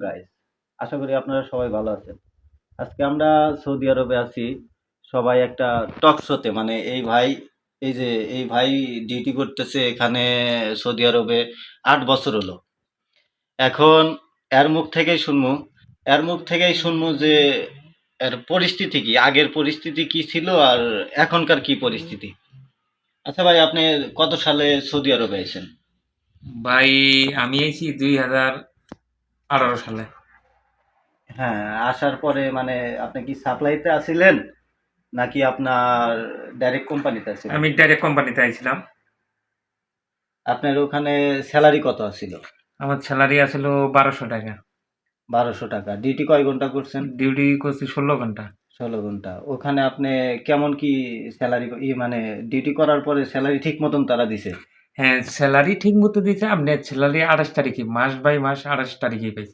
Guys, আশা করি আপনারা সবাই ভালো আছেন। আজকে আমরা সৌদি আরবে আছি, সবাই একটা টক শোতে, মানে এই ভাই ডিউটি করতেছে এখানে সৌদি আরবে ৮ বছর হলো। এখন এর মুখ থেকেই শুনবো এর মুখ থেকেই শুনবো যে এর পরিস্থিতি কি, আগের পরিস্থিতি কি ছিল আর এখনকার কি পরিস্থিতি। আচ্ছা ভাই, আপনি কত সালে সৌদি আরবে আছেন? ভাই, আমি আইছি 2018 সালে। হ্যাঁ, আসার পরে মানে আপনি কি সাপ্লাইতে আছিলেন নাকি আপনার ডাইরেক্ট কোম্পানিতে ছিলেন? আমি ডাইরেক্ট কোম্পানিতে আইছিলাম। আপনার ওখানে স্যালারি কত আছিল? আমার স্যালারি আছিল 1200 টাকা। 1200 টাকা। ডিউটি কয় ঘন্টা করছেন? ডিউটি করছি 16 ঘন্টা। 16 ঘন্টা। ওখানে আপনি কেমন কি স্যালারি, মানে ডিউটি করার পরে স্যালারি ঠিক মতন তারা দিছে? হ্যাঁ, স্যালারি ঠিক মতো দিয়েছে। আপনার স্যালারি 28 তারিখে, মাস বাই মাস 28 তারিখে পাইছি।